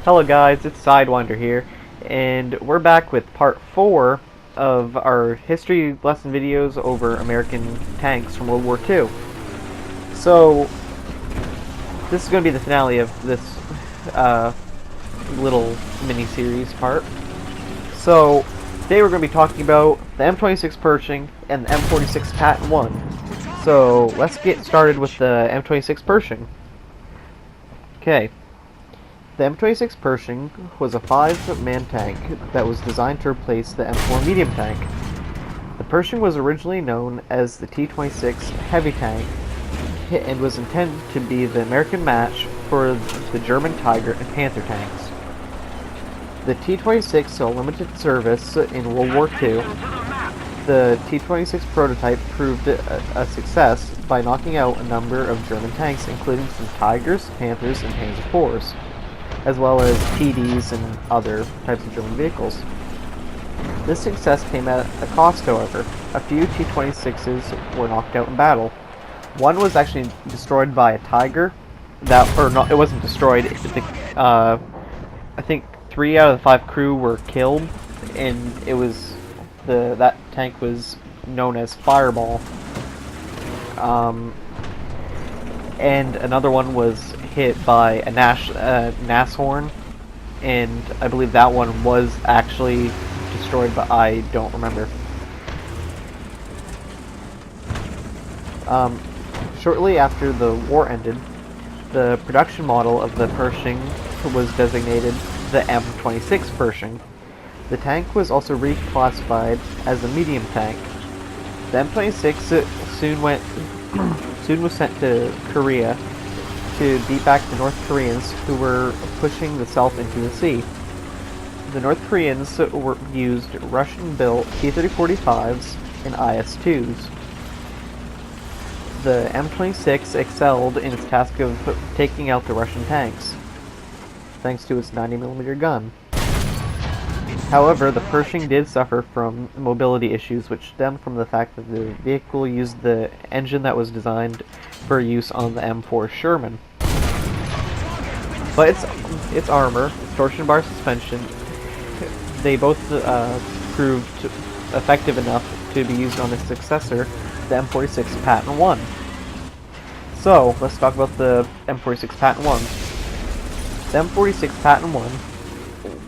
Hello guys, it's Sidewinder here, and we're back with part 4 of our history lesson videos over American tanks from World War II. So, this is going to be the finale of this little mini-series part. So, today we're going to be talking about the M26 Pershing and the M46 Patton 1. So, let's get started with the M26 Pershing. Okay. The M26 Pershing was a 5-man tank that was designed to replace the M4 medium tank. The Pershing was originally known as the T-26 heavy tank and was intended to be the American match for the German Tiger and Panther tanks. The T-26 saw limited service in World War II. The T-26 prototype proved a success by knocking out a number of German tanks, including some Tigers, Panthers, and Panzer IVs, as well as TDs and other types of German vehicles. This success came at a cost, however. A few T-26s were knocked out in battle. One was actually destroyed by a Tiger. It wasn't destroyed. I think 3 out of the 5 crew were killed, and it was that tank was known as Fireball. And another one was hit by a Nashorn, and I believe that one was actually destroyed, but I don't remember. Shortly after the war ended, the production model of the Pershing was designated the M26 Pershing. The tank was also reclassified as a medium tank. The M26 soon was sent to Korea to beat back the North Koreans who were pushing the South into the sea. The North Koreans used Russian-built T-30-45s and IS-2s. The M26 excelled in its task of taking out the Russian tanks, thanks to its 90mm gun. However, the Pershing did suffer from mobility issues, which stemmed from the fact that the vehicle used the engine that was designed for use on the M4 Sherman. But its armor, its torsion bar suspension, they both proved effective enough to be used on its successor, the M46 Patton 1. So, let's talk about the M46 Patton 1. The M46 Patton 1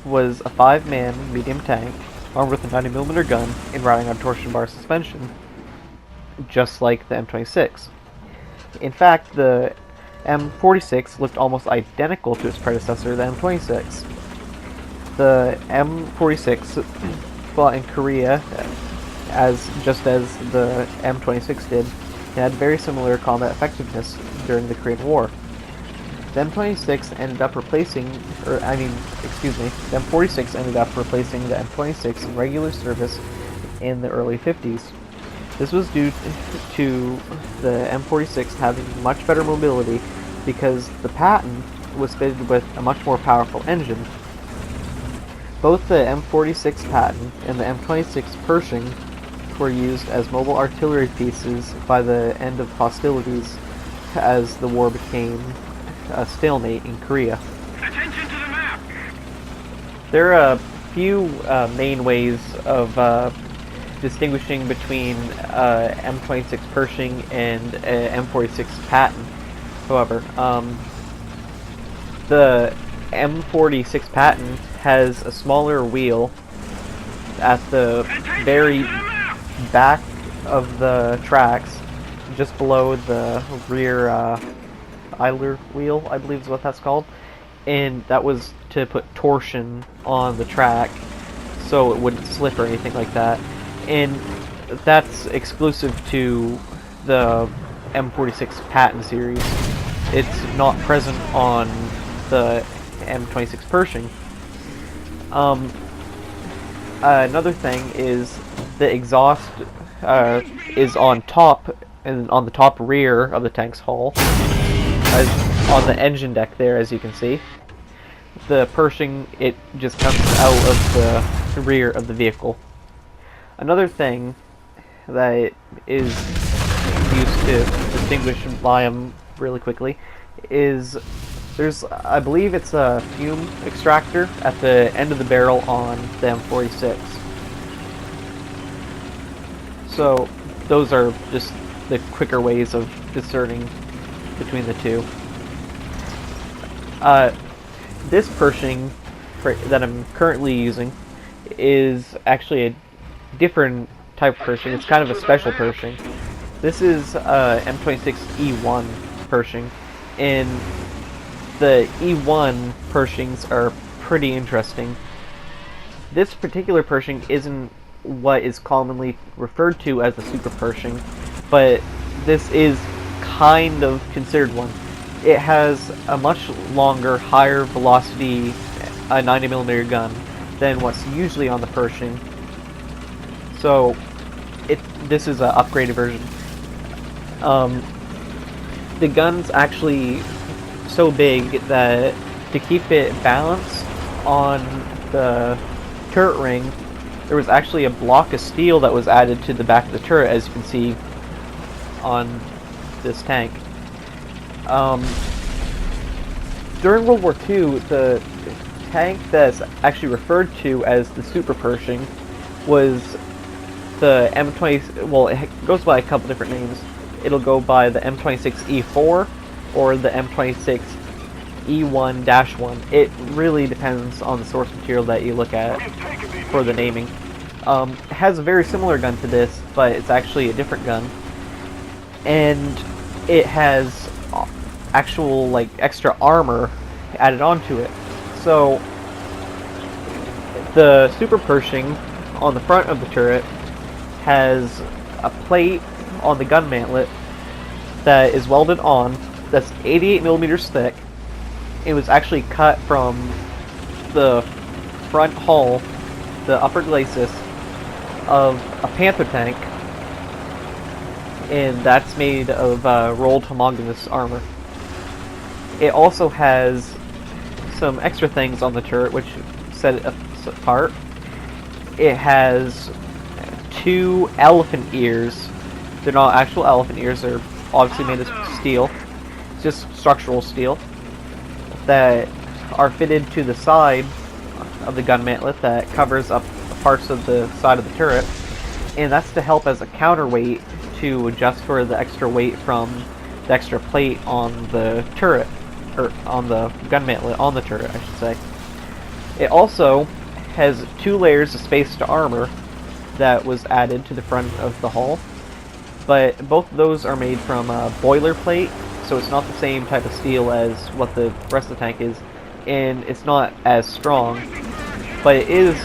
was a 5-man medium tank armed with a 90mm gun and riding on torsion bar suspension, just like the M26. In fact, the M46 looked almost identical to its predecessor, the M26. The M46 fought in Korea just as the M26 did, and had very similar combat effectiveness during the Korean War. The M26 ended up replacing, the M46 ended up replacing the M26 in regular service in the early 50s. This was due to the M46 having much better mobility because the Patton was fitted with a much more powerful engine. Both the M46 Patton and the M26 Pershing were used as mobile artillery pieces by the end of hostilities as the war became a stalemate in Korea. Attention to the map! There are a few main ways of distinguishing between M26 Pershing and M46 Patton. However, the M46 Patton has a smaller wheel at the very back of the tracks, just below the rear idler wheel, I believe is what that's called, and that was to put torsion on the track so it wouldn't slip or anything like that, and that's exclusive to the M46 Patton series. It's not present on the M26 Pershing. Another thing is the exhaust is on top, and on the top rear of the tank's hull, on the engine deck there, as you can see. The Pershing, it just comes out of the rear of the vehicle. Another thing that is used to distinguish by them really quickly is There's, I believe it's a fume extractor at the end of the barrel on the M46. So those are just the quicker ways of discerning between the two. This Pershing that I'm currently using is actually a different type of Pershing. It's kind of a special Pershing. This is M26 E1 Pershing, and the E1 Pershings are pretty interesting. This particular Pershing isn't what is commonly referred to as a Super Pershing, but this is kind of considered one. It has a much longer, higher velocity 90mm gun than what's usually on the Pershing. So this is an upgraded version. The gun's actually so big that to keep it balanced on the turret ring, there was actually a block of steel that was added to the back of the turret, as you can see on this tank. During World War II, the tank that's actually referred to as the Super Pershing was the M20. Well, it goes by a couple different names. It'll go by the M26E4 or the M26 E1-1. It really depends on the source material that you look at for the naming. It has a very similar gun to this, but it's actually a different gun, and it has actual like extra armor added onto it. So the Super Pershing on the front of the turret has a plate on the gun mantlet that is welded on, that's 88mm thick. It was actually cut from the front hull, the upper glacis of a Panther tank, and that's made of rolled homogeneous armor. It also has some extra things on the turret which set it apart. It has 2 elephant ears. They're not actual elephant ears, they're obviously made of steel. It's just structural steel that are fitted to the side of the gun mantlet that covers up parts of the side of the turret, and that's to help as a counterweight to adjust for the extra weight from the extra plate on the turret, or on the gun mantlet on the turret, I should say. It also has 2 layers of spaced armor that was added to the front of the hull, but both of those are made from boilerplate, so it's not the same type of steel as what the rest of the tank is, and it's not as strong, but it is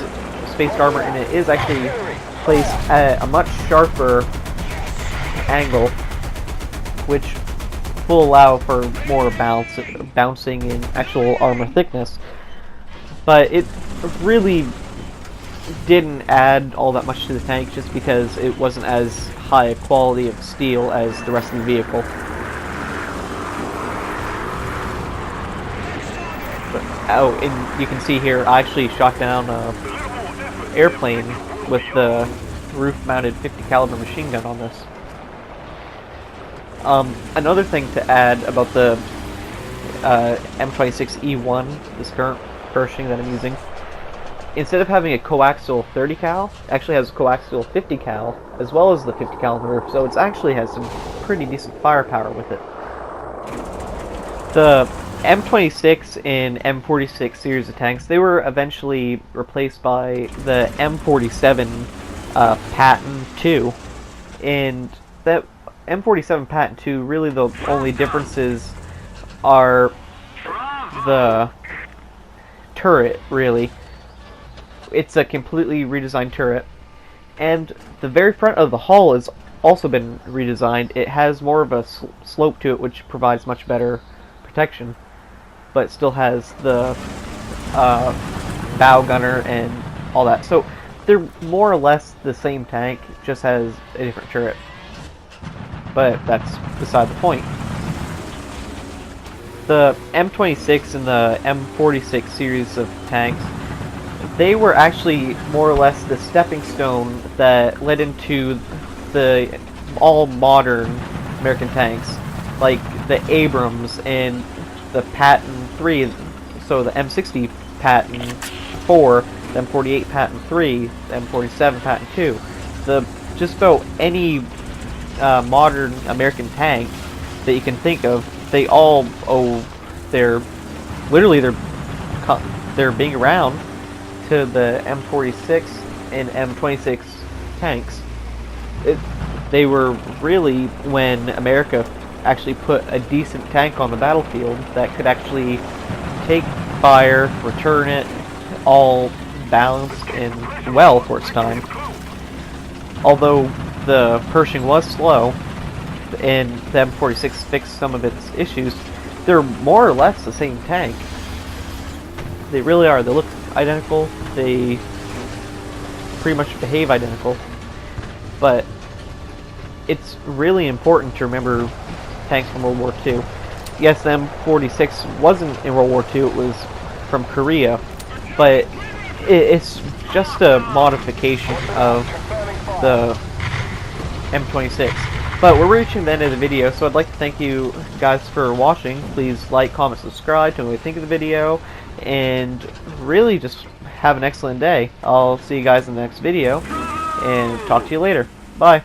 spaced armor, and it is actually placed at a much sharper angle, which will allow for more bouncing in actual armor thickness. But it really didn't add all that much to the tank, just because it wasn't as high a quality of steel as the rest of the vehicle. Oh, and you can see here, I actually shot down an airplane with the roof-mounted 50 caliber machine gun on this. Another thing to add about the M26E1, this current Pershing that I'm using, instead of having a coaxial 30 cal, it actually has a coaxial 50 cal, as well as the 50 cal on the roof, so it actually has some pretty decent firepower with it. The M26 and M46 series of tanks, they were eventually replaced by the M47 Patton 2, and that M47 Patton 2, really the only differences are the turret, really. It's a completely redesigned turret, and the very front of the hull has also been redesigned. It has more of a slope to it, which provides much better protection, but still has the bow gunner and all that. So they're more or less the same tank, just has a different turret. But that's beside the point. The M26 and the M46 series of tanks, they were actually more or less the stepping stone that led into the all modern American tanks, like the Abrams and the Patton 3, so the M60 Patton 4, the M48 Patton 3, the M47 Patton 2, just about any modern American tank that you can think of, they all owe their being around to the M46 and M26 tanks. They were really when America actually put a decent tank on the battlefield that could actually take fire, return it, all balanced and well for its time. Although the Pershing was slow and the M46 fixed some of its issues, they're more or less the same tank. They really are. They look identical. They pretty much behave identical. But it's really important to remember tanks from World War II. Yes, the M46 wasn't in World War II, it was from Korea, but it's just a modification of the M26. But we're reaching the end of the video, so I'd like to thank you guys for watching. Please like, comment, subscribe, tell me what you think of the video, and really just have an excellent day. I'll see you guys in the next video, and talk to you later. Bye.